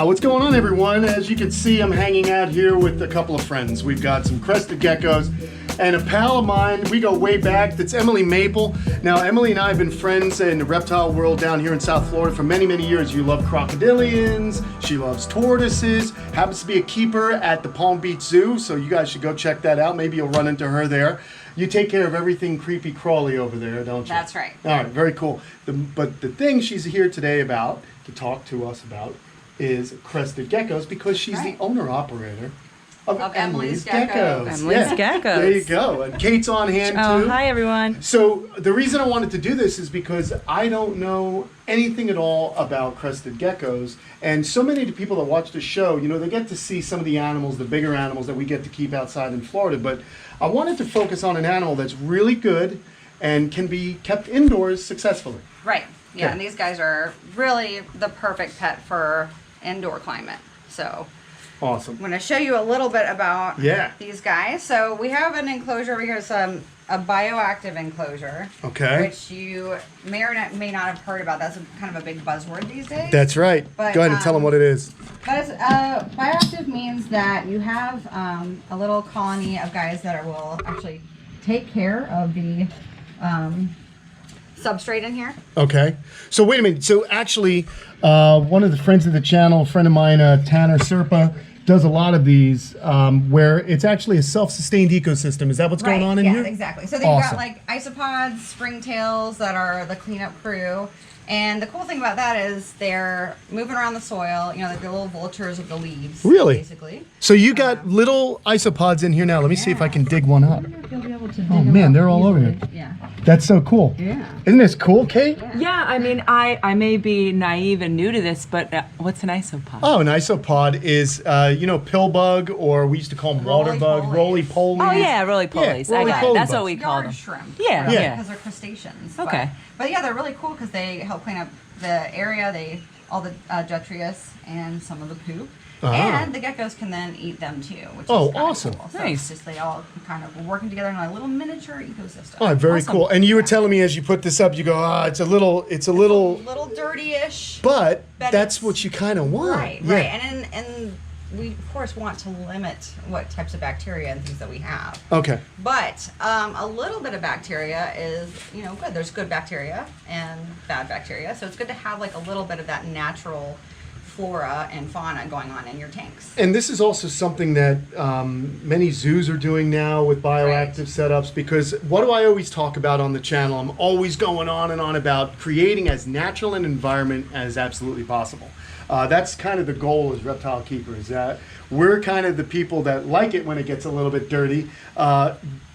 What's going on, everyone? As you can see, I'm hanging out here with a couple of friends. We've got some crested geckos and a pal of mine. We go way back. That's Emily Maple. Now, Emily and I have been friends in the reptile world down here in South Florida for many, many years. You love crocodilians. She loves tortoises. Happens to be a keeper at the Palm Beach Zoo, so you guys should go check that out. Maybe you'll run into her there. You take care of everything creepy crawly over there, don't you? That's right. All right, very cool. But the thing she's here today about, to talk to us about, is crested geckos, because she's the owner-operator of Emily's Geckos. Emily's Geckos. There you go. And Kate's on hand, too. Oh, hi, everyone. So the reason I wanted to do this is because I don't know anything at all about crested geckos. And so many of the people that watch the show, you know, they get to see some of the animals, the bigger animals that we get to keep outside in Florida. But I wanted to focus on an animal that's really good and can be kept indoors successfully. Right. Yeah, Okay. and these guys are really the perfect pet for indoor climate. So Awesome. I'm going to show you a little bit about these guys. So we have an enclosure over here. It's a bioactive enclosure. Okay. Which you may or may not have heard about. That's kind of a big buzzword these days. That's right. But, go ahead and tell them what it is. But it's, bioactive means that you have a little colony of guys that will actually take care of the substrate in here. Okay. So wait a minute. So actually, one of the friends of the channel, a friend of mine, Tanner Serpa, does a lot of these where it's actually a self-sustained ecosystem. Is that what's going on in here? Yeah, exactly. So they've got like isopods, springtails that are the cleanup crew. And the cool thing about that is they're moving around the soil, you know, like the little vultures of the leaves. Really? Basically. So you got little isopods in here now. Let me see if I can dig one up. You'll be able to dig Oh man, they're all over here. Yeah. That's so cool. Yeah. Isn't this cool, Kate? Yeah, I mean, I may be naive and new to this, but what's an isopod? Oh, an isopod is, you know, pill bug, or we used to call them water bug, roly-poly. Oh, yeah, roly-polies. I got it. That's what we call them. Shrimp. Yeah, yeah. Because they're crustaceans. Okay. But yeah, they're really cool because they help clean up the area, all the detritus and some of the poop. And the geckos can then eat them too, which is awesome. cool. So Nice. it's just they all kind of working together in a little miniature ecosystem. Oh, very Awesome. cool. And you were telling me as you put this up, you go, it's a little, A little dirty-ish. but that's it's- what you kind of want. Right, Yeah. right. And we, of course, want to limit what types of bacteria and things that we have. Okay. But a little bit of bacteria is, you know, good. There's good bacteria and bad bacteria. So it's good to have like a little bit of that natural flora and fauna going on in your tanks. And this is also something that many zoos are doing now with bioactive setups, because what do I always talk about on the channel? I'm always going on and on about creating as natural an environment as absolutely possible. That's kind of the goal as reptile keepers. That we're kind of the people that like it when it gets a little bit dirty.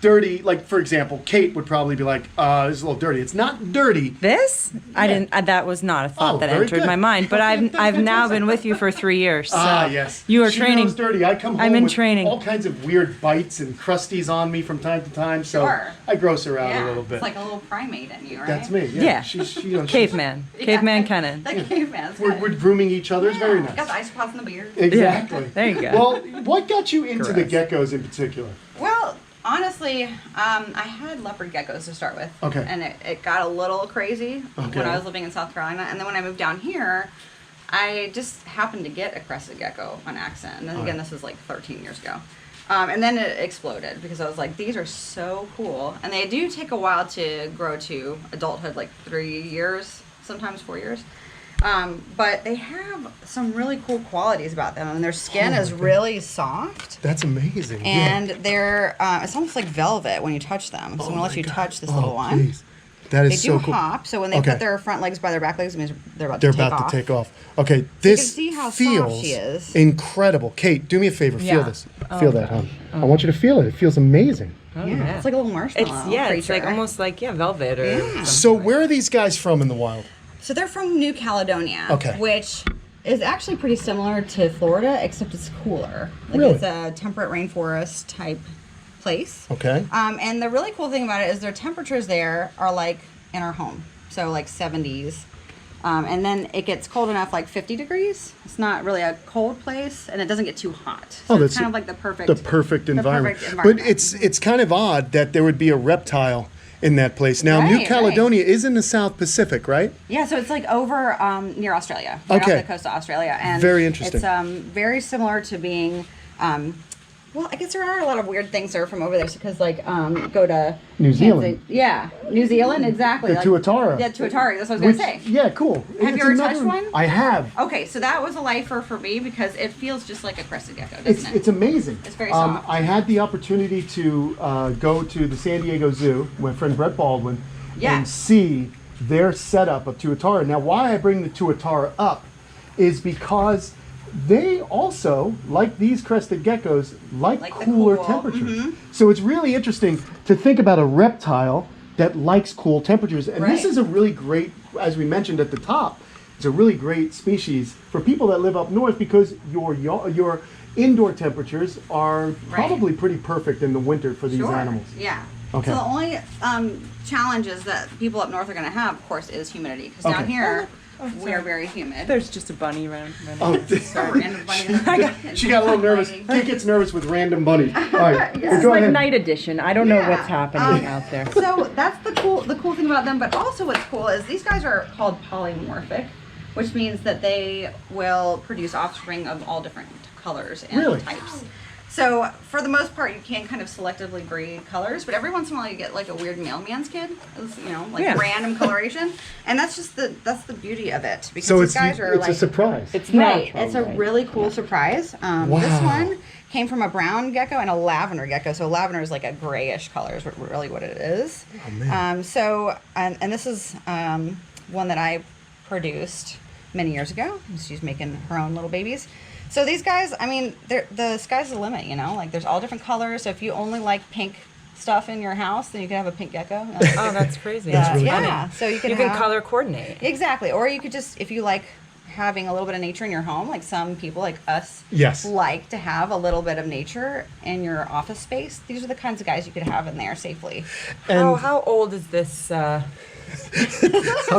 Dirty, like for example, Kate would probably be like, "This is a little dirty." It's not dirty. This? I didn't. That was not a thought that very entered good. my mind. But I've now been with you for 3 years. So Yes. You are She training. knows dirty. I come home I'm in with training. all kinds of weird bites and crusties on me from time to time, so Sure. I gross her out a little bit. It's like a little primate in you, right? That's me. Yeah. Yeah. She's, you know, Caveman. Caveman Kenan. Like caveman. We're grooming each other. It's very nice. Got the isopods in the beard. Exactly. There you go. Well, what got you into the Gross. geckos in particular? Well, honestly, I had leopard geckos to start with. Okay. And it got a little crazy when I was living in South Carolina. And then when I moved down here, I just happened to get a crested gecko on accident. And then again, this was like 13 years ago. And then it exploded because I was like, these are so cool. And they do take a while to grow to adulthood, like 3 years, sometimes 4 years. But they have some really cool qualities about them. And their skin is really soft. That's amazing. And they're, it's almost like velvet when you touch them. So I'm going to let you touch this little one. Please. That is They so do cool. hop, so when they put their front legs by their back legs, it means they're about to take off. Okay, this see how soft feels she is. incredible. Kate, do me a favor. Feel Yeah. this. Feel that, huh? I want you to feel it. It feels amazing. Oh, Yeah, it's like a little marshmallow It's like almost like velvet or. Yeah. So where are these guys from in the wild? So they're from New Caledonia, Okay. which is actually pretty similar to Florida, except it's cooler. Like Really? It's a temperate rainforest type place. Okay. And the really cool thing about it is their temperatures there are like in our home, so like 70s. And then it gets cold enough, like 50 degrees. It's not really a cold place, and it doesn't get too hot. So it's kind of like the perfect environment. environment. But it's kind of odd that there would be a reptile in that place. Now, New Right, Caledonia is in the South Pacific, right? Yeah, so it's like over near Australia, Okay. off the coast of Australia, and Very interesting. It's very similar to being. Well, I guess there are a lot of weird things that are from over there because, like, go to New Zealand. Yeah, New Zealand, exactly. The tuatara. Yeah, tuatara. That's what I was gonna say. Yeah, cool. Have you ever touched one? I have. Okay, so that was a lifer for me because it feels just like a crested gecko, doesn't it? It's amazing. It's very soft. I had the opportunity to go to the San Diego Zoo with my friend Brett Baldwin and see their setup of tuatara. Now, why I bring the tuatara up is because they also, like these crested geckos, like cooler cool. temperatures. So it's really interesting to think about a reptile that likes cool temperatures. And this is a really great, as we mentioned at the top, it's a really great species for people that live up north because your indoor temperatures are probably pretty perfect in the winter for these animals. Yeah. Okay. So the only challenges that people up north are going to have, of course, is humidity. Because down here, we are very humid. There's just a bunny around. Random bunny. She got a little nervous. Kate gets nervous with random bunnies. All right. This is like night edition. I don't know what's happening out there. So that's the cool thing about them. But also what's cool is these guys are called polymorphic, which means that they will produce offspring of all different colors and types. So for the most part, you can kind of selectively breed colors, but every once in a while you get like a weird mailman's kid, random coloration, and that's the beauty of it because these guys are it's a surprise. It's natural. It's a really cool surprise. This one came from a brown gecko and a lavender gecko. So lavender is like a grayish color is really what it is. Oh, man. And this is one that I produced many years ago. She's making her own little babies. So these guys, I mean, the sky's the limit, you know? Like, there's all different colors. So if you only like pink stuff in your house, then you can have a pink gecko. Oh, that's crazy. That's really yeah. So you can color coordinate. Exactly. Or you could just, if you like having a little bit of nature in your home, like some people like us like to have a little bit of nature in your office space, these are the kinds of guys you could have in there safely. And how old is this? I'm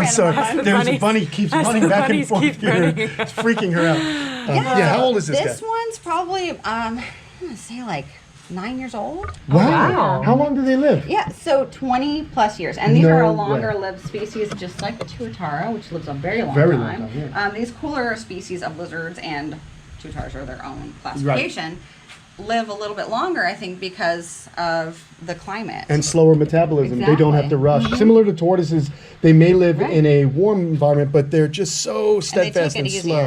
sorry. There's a bunny keeps running back and forth here. It's freaking her out. How old is this guy? This one's probably, I'm going to say like 9 years old. Wow. How long do they live? Yeah, so 20 plus years. And these are a longer lived species, just like the tuatara, which lives a very long time. These cooler species of lizards and tuataras are their own classification. Live a little bit longer, I think, because of the climate. And slower metabolism. They don't have to rush. Similar to tortoises, they may live in a warm environment, but they're just so steadfast and slow.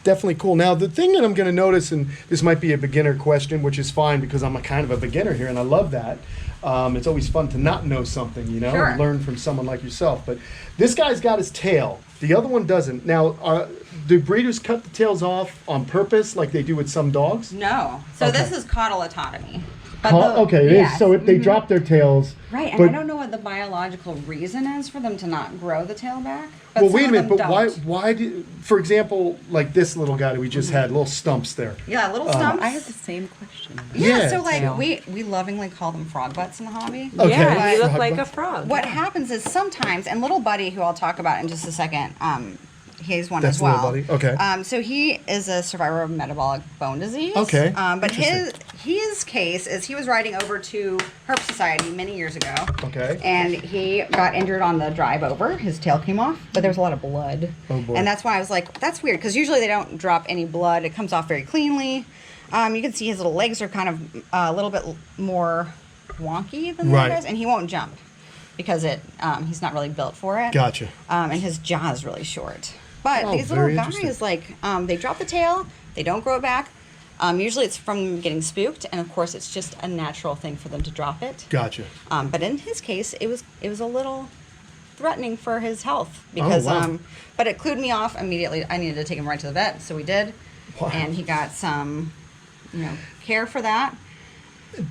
Definitely cool. Now, the thing that I'm going to notice, and this might be a beginner question, which is fine because I'm a kind of a beginner here, and I love that. It's always fun to not know something, you know, and learn from someone like yourself. But this guy's got his tail. The other one doesn't. Now, do breeders cut the tails off on purpose like they do with some dogs? No. So this is cotylotomy. It is. So if they drop their tails. Right, and I don't know what the biological reason is for them to not grow the tail back. But well, wait a minute, but why do, for example, like this little guy that we just had, little stumps there. Yeah, little stumps. I have the same question. Yeah, so like we lovingly call them frog butts in the hobby. Okay. Yeah, you look like a frog. What happens is sometimes, and little Buddy, who I'll talk about in just a second, he's one That's as well. Little Buddy. Okay. So he is a survivor of metabolic bone disease. Okay. But his case is he was riding over to Herp Society many years ago. Okay. And he got injured on the drive over. His tail came off, but there was a lot of blood. Oh boy. And that's why I was like, that's weird, because usually they don't drop any blood. It comes off very cleanly. You can see his little legs are kind of a little bit more wonky than the other guys, and he won't jump because he's not really built for it. Gotcha. And his jaw is really short. But these little guys, like, they drop the tail, they don't grow it back. Usually it's from getting spooked, and of course it's just a natural thing for them to drop it. Gotcha. But in his case, it was a little threatening for his health because, but it clued me off immediately. I needed to take him right to the vet, so we did, and he got some, care for that.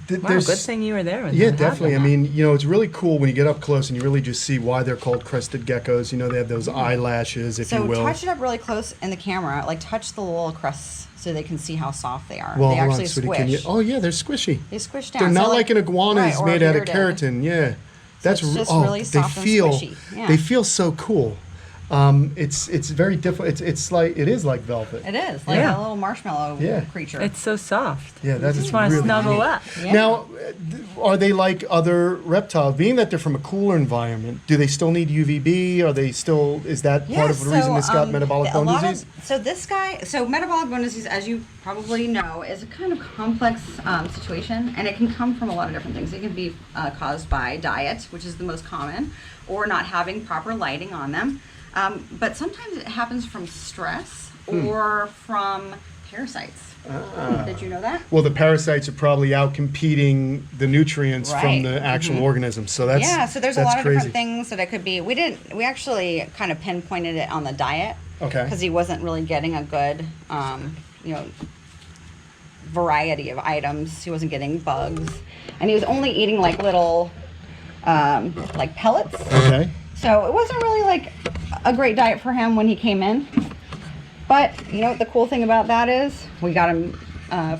Good thing you were there. Yeah, definitely. I mean, it's really cool when you get up close and you really just see why they're called crested geckos. They have those eyelashes, if you will. So touch it up really close in the camera, like touch the little crests so they can see how soft they are. Well, they actually squish. squish. They're squishy. They squish down. They're not like an iguana is made out of keratin. Yeah. That's just really soft and squishy. Yeah. They feel so cool. It's very different. It is like velvet. It is like a little marshmallow creature. It's so soft. Yeah, that's just want to snuggle up. Yeah. Now, are they like other reptiles? Being that they're from a cooler environment, do they still need UVB? Are they still? Is that part of the reason this got metabolic bone disease? So metabolic bone disease, as you probably know, is a kind of complex situation, and it can come from a lot of different things. It can be caused by diet, which is the most common, or not having proper lighting on them. But sometimes it happens from stress or from parasites. Did you know that? Well, the parasites are probably out competing the nutrients from the actual organism. So that's so there's a lot of different things that it could be. We actually kind of pinpointed it on the diet. Okay. Because he wasn't really getting a good, variety of items. He wasn't getting bugs, and he was only eating like little, like pellets. Okay. So it wasn't really like a great diet for him when he came in. But you know what the cool thing about that is? We got him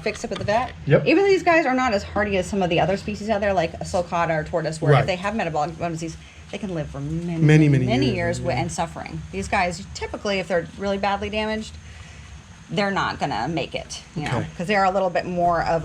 fixed up at the vet. Yep. Even though these guys are not as hardy as some of the other species out there, like a sulcata or tortoise, where if they have metabolic bone disease, they can live for many years and suffering. These guys, typically, if they're really badly damaged, they're not going to make it, you know, because they're a little bit more of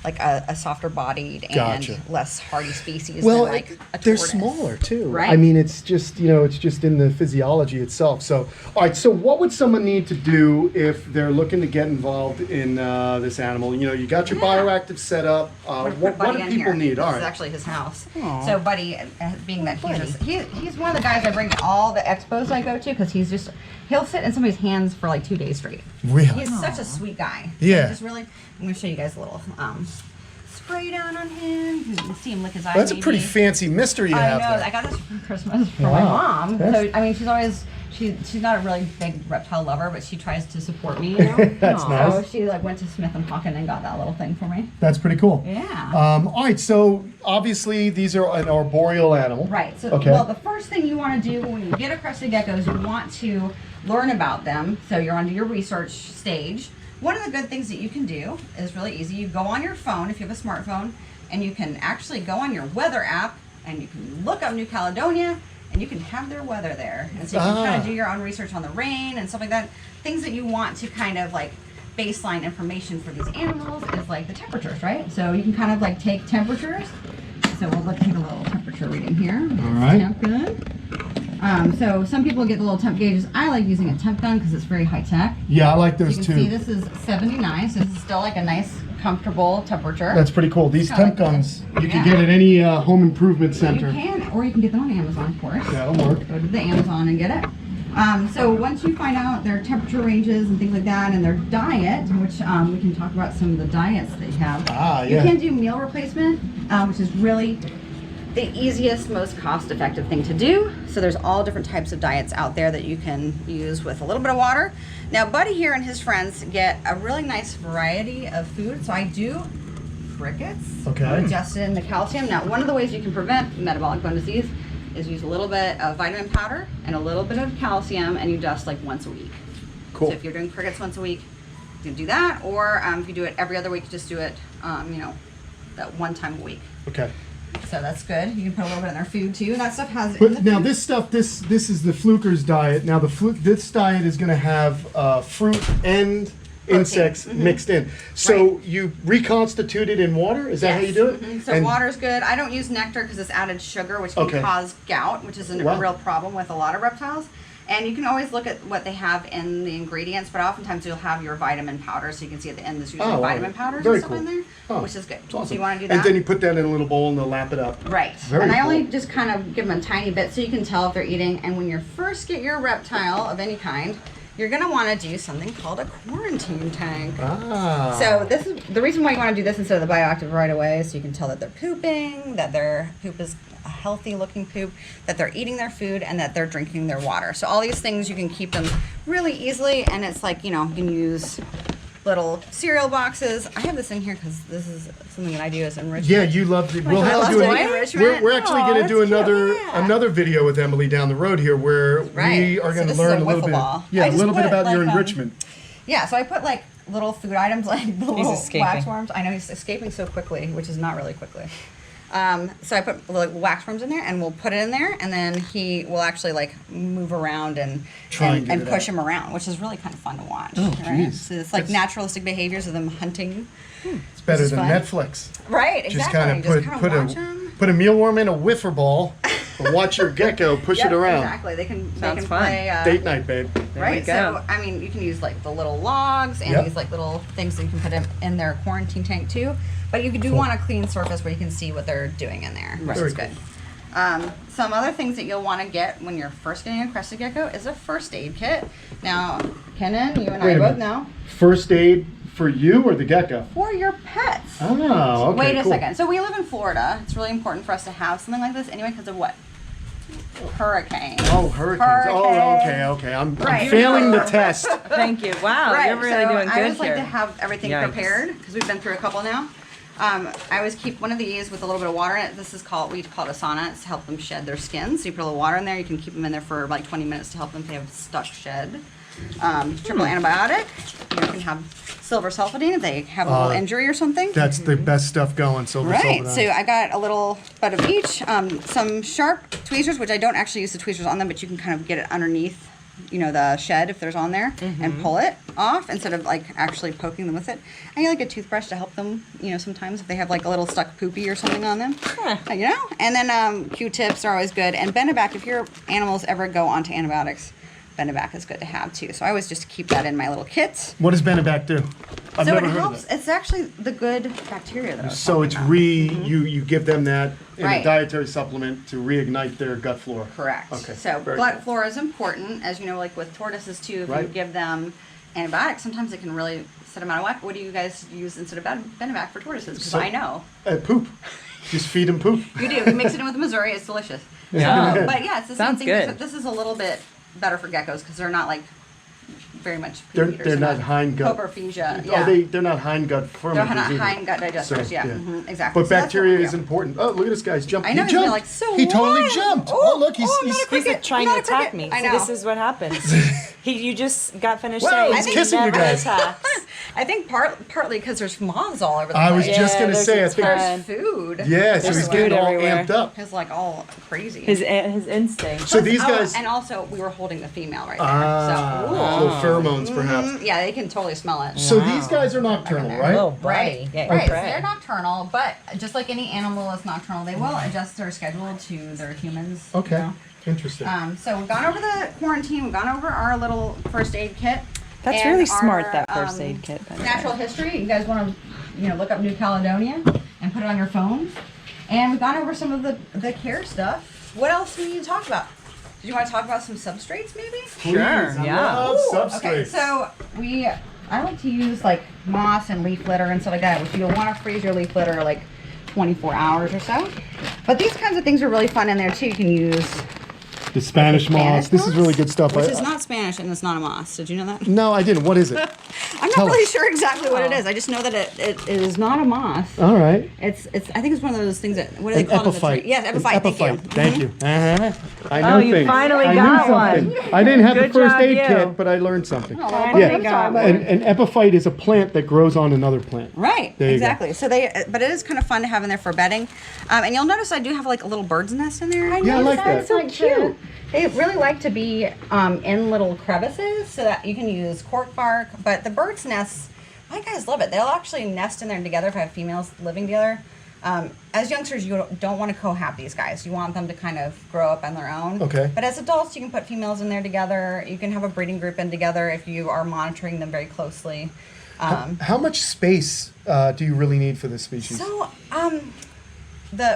like a softer bodied and less hardy species than like a tortoise. They're smaller too. Right. I mean, it's just, it's just in the physiology itself. So, all right, so what would someone need to do if they're looking to get involved in this animal? You got your bioactive setup. What do people need? This is actually his house. Aww. So Buddy, being that he's one of the guys I bring to all the expos I go to, because he'll sit in somebody's hands for like 2 days straight. Really? He's such a sweet guy. Yeah. Just really, I'm going to show you guys a little spray down on him. You can see him lick his eyes. That's a pretty fancy mister you have there. I got this for Christmas for my mom. So, I mean, she's not a really big reptile lover, but she tries to support me, That's nice. So she went to Smith & Hawken and got that little thing for me. That's pretty cool. Yeah. All right, so obviously these are an arboreal animal. Right. So, well, the first thing you want to do when you get a crested gecko is you want to learn about them. So you're under your research stage. One of the good things that you can do is really easy. You go on your phone, if you have a smartphone, and you can actually go on your weather app, and you can look up New Caledonia, and you can have their weather there. And so you can kind of do your own research on the rain and stuff like that. Things that you want to kind of like baseline information for these animals is like the temperatures, right? So you can kind of like take temperatures. So we'll take a little temperature reading here. All right. Temp gun. So some people get the little temp gauges. I like using a temp gun because it's very high tech. Yeah, I like those too. You can see this is 79, so this is still like a nice, comfortable temperature. That's pretty cool. These temp guns you can get at any home improvement center. You can, or you can get them on Amazon, of course. That'll work. Go to the Amazon and get it. So once you find out their temperature ranges and things like that, and their diet, which we can talk about some of the diets they have. You can do meal replacement, which is really the easiest, most cost-effective thing to do. So there's all different types of diets out there that you can use with a little bit of water. Now, Buddy here and his friends get a really nice variety of food. So I do crickets, adjusted in the calcium. Now, one of the ways you can prevent metabolic bone disease is use a little bit of vitamin powder and a little bit of calcium, and you dust like once a week. Cool. So if you're doing crickets once a week, you can do that. Or if you do it every other week, just do it, that one time a week. Okay. So that's good. You can put a little bit in their food too. And that stuff has. But now this stuff, this is the Fluker's diet. Now this diet is going to have fruit and insects mixed in. So you reconstitute it in water? Is that how you do it? So water's good. I don't use nectar because it's added sugar, which can cause gout, which is a real problem with a lot of reptiles. And you can always look at what they have in the ingredients, but oftentimes you'll have your vitamin powder, so you can see at the end there's usually vitamin powders and stuff in there, which is good. Awesome. So you want to do that. And then you put that in a little bowl and they'll lap it up. Right. And I only just kind of give them a tiny bit so you can tell if they're eating. And when you first get your reptile of any kind, you're going to want to do something called a quarantine tank. So this is the reason why you want to do this instead of the bioactive right away, so you can tell that they're pooping, that their poop is a healthy looking poop, that they're eating their food, and that they're drinking their water. So all these things you can keep them really easily, and it's like, you can use little cereal boxes. I have this in here because this is something that I do as enrichment. Yeah, you love it. We'll have to do it. We're actually going to do another video with Emily down the road here where we are going to learn a little bit. Yeah, a little bit about your enrichment. Yeah, so I put like little food items like the little waxworms. I know he's escaping so quickly, which is not really quickly. So I put like wax worms in there, and we'll put it in there, and then he will actually like move around and push him around, which is really kind of fun to watch. Oh, right? So it's like naturalistic behaviors of them hunting. It's better than Netflix. Right, exactly. Just kind of put a mealworm in a whiffer ball, and watch your gecko push it around. Exactly. They can Sounds play date night, babe. Right. So I mean, you can use like the little logs and these like little things that you can put in their quarantine tank too. But you do want a clean surface where you can see what they're doing in there, which is good. Some other things that you'll want to get when you're first getting a crested gecko is a first aid kit. Now, Kenan, you and I both know. First aid for you or the gecko? For your pets. Oh, okay. Wait a second. So we live in Florida. It's really important for us to have something like this anyway because of what? Hurricanes. Oh, hurricanes. Oh, okay. I'm failing the test. Thank you. Wow, you're really doing good I always like here. to have everything prepared because we've been through a couple now. I always keep one of these with a little bit of water in it. This is called, we call it a sauna. It's to help them shed their skin. So you put a little water in there. You can keep them in there for like 20 minutes to help them if they have stuck shed. Triple antibiotic. You can have silver sulfidine if they have a little injury or something. That's the best stuff going, silver sulfidine. Right, so I got a little bit of each. Some sharp tweezers, which I don't actually use the tweezers on them, but you can kind of get it underneath, the shed if there's on there, and pull it off instead of like actually poking them with it. I like a toothbrush to help them, sometimes if they have like a little stuck poopy or something on them, And then Q-tips are always good. And Benevac, if your animals ever go onto antibiotics, Benevac is good to have too. So I always just keep that in my little kit. What does Benevac do? I've so never it heard helps. of that. It's actually the good bacteria that I was So it's talking about. you give them that in a Right. dietary supplement to reignite their gut flora. Correct. Okay. So Very gut cool. flora is important, as you know, like with tortoises too. If you Right. give them antibiotics, sometimes it can really set them out of whack. What do you guys use instead of Benevac for tortoises? Because I know. Poop. Just feed them poop. You do. You mix it in with Missouri. It's delicious. Yeah. But yeah, it's the Sounds same thing. good. So this is a little bit better for geckos because they're not like very much. They're not hindgut. Coprophagia. Yeah. They're not hindgut fermenters. They're not either. hindgut digesters. So, yeah. Exactly. But So that's bacteria what we is do. important. Oh, look at this guy's jumping. I know, He he's gonna jumped. like, so he totally what? jumped. Oh, look, he's I'm not a He's cricket. trying I'm to not a attack cricket. me. I See, know. this is what happens. You just got finished Wow, saying he's he kissing you never guys. attacks. I think partly because there's moths all over the place. I was just gonna there's say, a I think. ton. There's food. Yeah, so There's he's food getting all everywhere. amped up. It's like all crazy. His instinct. So these guys, and also we were holding the female right there. little pheromones perhaps. Yeah, they can totally smell it. So these guys are nocturnal, right? Oh, Right, buddy. right. So Okay. they're nocturnal, but just like any animal that's nocturnal, they will adjust their schedule to their humans. Okay, interesting. So we've gone over the quarantine. We've gone over our little first aid kit. That's and really smart, our, that first aid kit. by the way. Natural history. You guys want to, look up New Caledonia and put it on your phones. And we've gone over some of the care stuff. What else do we need to talk about? Did you want to talk about some substrates, maybe? Please, I yeah. love substrates. Okay, so I like to use like moss and leaf litter and stuff like that, which you'll want to freeze your leaf litter like 24 hours or so. But these kinds of things are really fun in there too. You can use The Spanish moss. This is really good stuff. which is not Spanish and it's not a moss. Did you know that? No, I didn't. What is it? I'm not Tell really us. sure exactly what it is. I just know that it is not a moss. All right. It's I think it's one of those things that what do they An call it? epiphyte. Yes, An epiphyte. epiphyte. Thank you. I know Oh, you things. finally I got knew one. something. I didn't have Good the first job, aid you. kit, but I learned something. Finally got one. An epiphyte is a plant that grows on another plant. Right, There you go. exactly. So but it is kind of fun to have in there for bedding. And you'll notice I do have like a little bird's nest in there. Yeah, I like that. So cute. They really like to be in little crevices so that you can use cork bark. But the bird's nests, my guys love it. They'll actually nest in there together if I have females living together. As youngsters, you don't want to cohab these guys. You want them to kind of grow up on their own. Okay. But as adults, you can put females in there together. You can have a breeding group in together if you are monitoring them very closely. How much space do you really need for this species? So,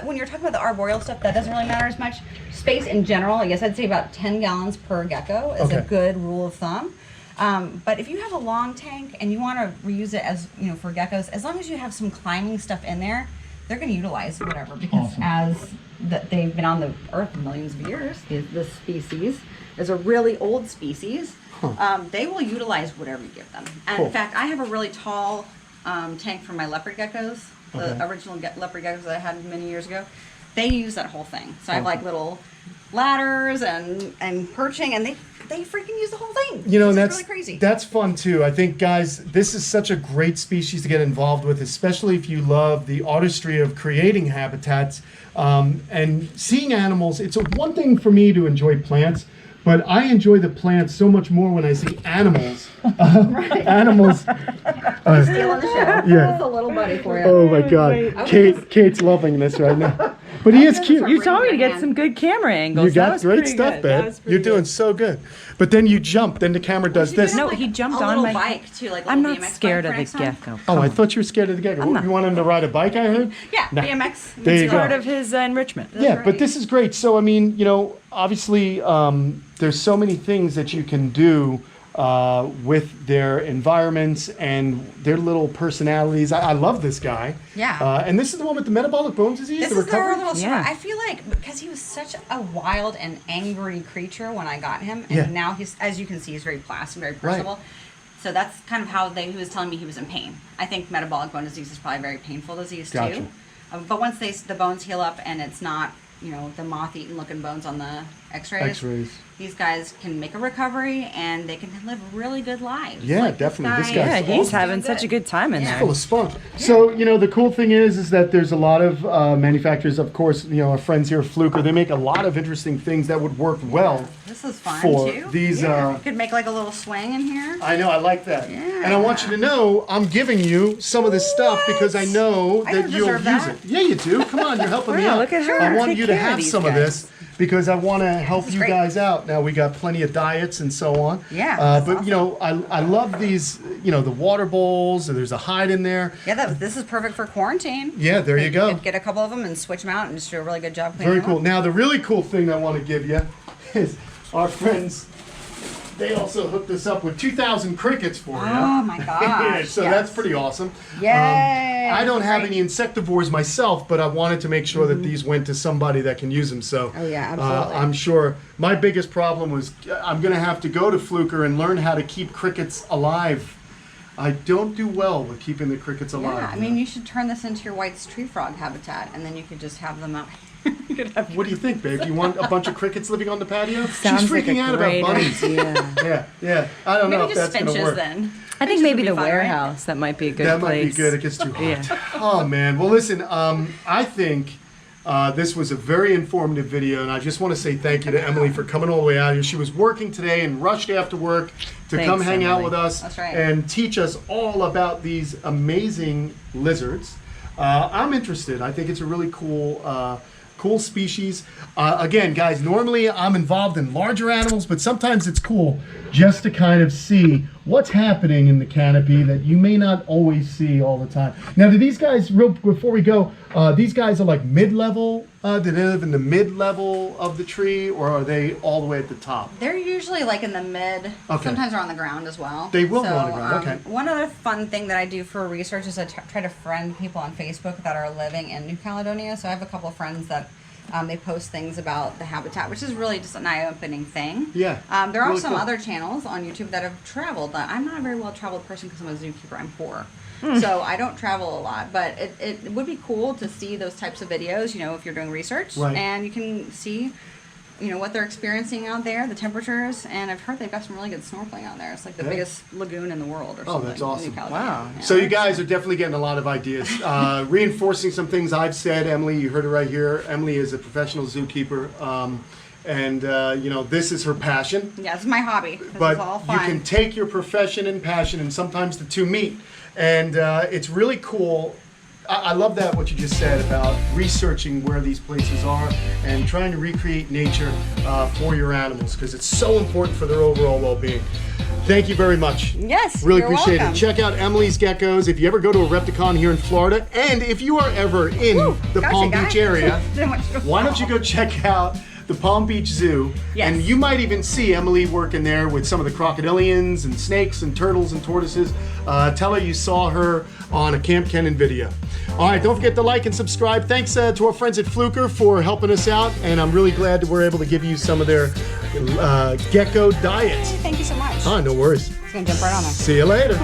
when you're talking about the arboreal stuff, that doesn't really matter as much. Space in general, I guess I'd say about 10 gallons per gecko is a Okay. good rule of thumb. But if you have a long tank and you want to reuse it as for geckos, as long as you have some climbing stuff in there, they're going to utilize whatever because they've been on the earth millions of years. This species is a really old species. They will utilize whatever you give them. And Cool. in fact, I have a really tall tank for my leopard geckos. The original leopard geckos that I had many years ago, they use that whole thing. So I have like little ladders and perching, and they freaking use the whole thing. You know, and that's really crazy. That's fun too. I think, guys, this is such a great species to get involved with, especially if you love the artistry of creating habitats and seeing animals. It's one thing for me to enjoy plants, but I enjoy the plants so much more when I see animals. Animals. Stealing the show. Yeah. That's a little buddy for you. Oh my God, Kate's loving this right now. But he is cute. You told me to get some good camera angles. You got That was great pretty stuff, good. babe. You're doing so good. But then you jump. Then the camera does this. No, he jumped a on little my bike too, like a I'm little not BMX scared bike of for the next time. gecko. Oh, I thought you were scared of the gecko. You want him to ride a bike, I heard? Yeah, Nah. BMX. There you It's go. part of his enrichment. Yeah, right. but this is great. So, I mean, you know, obviously, there's so many things that you can do with their environments and their little personalities. I love this guy. Yeah. And this is the one with the metabolic bone disease, This the is their recovery? little story. Yeah. I feel like because he was such a wild and angry creature when I got him, and Yeah. now he's, as you can see, he's very placid, very personable. So that's kind of how he was telling me he was in pain. I think metabolic bone disease is probably a very painful disease Gotcha. too. But once the bones heal up and it's not, you know, the moth-eaten looking bones on the X-rays. These guys can make a recovery and they can live really good lives. Yeah, Like, definitely. This guy- guy's Yeah, he's awesome. having such a good time in Yeah. there. Full of spunk. So, you know, the cool thing is that there's a lot of manufacturers, of course, you know, our friends here at Fluker, they make a lot of interesting things that would work well. This is fun For too. these, You could make like a little swing in here. I know, I like that. Yeah. And I want you to know, I'm giving you some of this stuff because I know I that don't you'll deserve use that. it. Yeah, you do. Come on, you're helping me Wow, out. look at her. I want Take you to care of have these some of guys. this because I want to help is you great. guys out. Now, we got plenty of diets and so on. Yeah, But, that's you know, I love these, you know, the water bowls, and there's a hide in there. Yeah, this is perfect for quarantine. Yeah, there you go. could get a couple of them and switch them out and just do a really good job cleaning Very them cool. up. Now, the really cool thing I want to give you is our friends, they also hooked us up with 2,000 crickets for you. Oh my gosh. So yes. that's pretty awesome. Yay. I don't have Great. any insectivores myself, but I wanted to make sure that these went to somebody that can use them. So Oh, yeah, absolutely. I'm sure my biggest problem was I'm going to have to go to Fluker and learn how to keep crickets alive. I don't do well with keeping the crickets alive. Yeah, I mean, you should turn this into your White's tree frog habitat, and then you could just have them out. You could have What do you think, babe? You want a bunch of crickets living on the patio? Sounds She's freaking like a out about great bunnies. idea. Yeah. I don't know Maybe if just that's going to finches work. then. I think Finches maybe would be the fun, right? warehouse, that might be a good That place. might be good. It gets too hot. Yeah. Oh man. Well, listen. I think this was a very informative video, and I just want to say thank you to Emily for coming all the way out here. She was working today and rushed after work to come Thanks, hang out Emily. with us That's right. and teach us all about these amazing lizards. I'm interested. I think it's a really cool species. Again, guys, normally I'm involved in larger animals, but sometimes it's cool just to kind of see what's happening in the canopy that you may not always see all the time. Now, do these guys, real before we go, these guys are like mid-level? Do they live in the mid-level of the tree, or are they all the way at the top? They're usually like in the mid. Okay. Sometimes they're on the ground as well. They will go on the ground, okay. One other fun thing that I do for research is I try to friend people on Facebook that are living in New Caledonia. So I have a couple of friends that they post things about the habitat, which is really just an eye-opening thing. Yeah, There are really some cool. other channels on YouTube that have traveled. I'm not a very well-traveled person because I'm a zookeeper. I'm poor. So I don't travel a lot, but it would be cool to see those types of videos, you know, if you're doing research. Right. And you can see, you know, what they're experiencing out there, the temperatures, and I've heard they've got some really good snorkeling out there. It's like the Yeah. biggest lagoon in the world or Oh, something. that's in New awesome. Caledonia. Wow. Yeah. So you guys are definitely getting a lot of ideas. Reinforcing some things I've said. Emily, you heard it right here. Emily is a professional zookeeper. You know, this is her passion. Yeah, it's my hobby. This But is all you fun. can take your profession and passion, and sometimes the two meet. And it's really cool. I love that, what you just said about researching where these places are and trying to recreate nature for your animals, because it's so important for their overall well-being. Thank you very much. Yes, Really you're appreciate welcome. it. Check out Emily's Geckos if you ever go to a Repticon here in Florida, and if you are ever in the Gotcha, Palm guys. Beach area, So much to why don't you go check out the Palm Beach Zoo? Yes. And you might even see Emily working there with some of the crocodilians and snakes and turtles and tortoises. Tell her you saw her on a Kamp Kenan video. All right, don't forget to like and subscribe. Thanks to our friends at Fluker for helping us out, and I'm really glad that we're able to give you some of their gecko diets. Thank you so much. No worries. It's gonna jump right on there. See you later.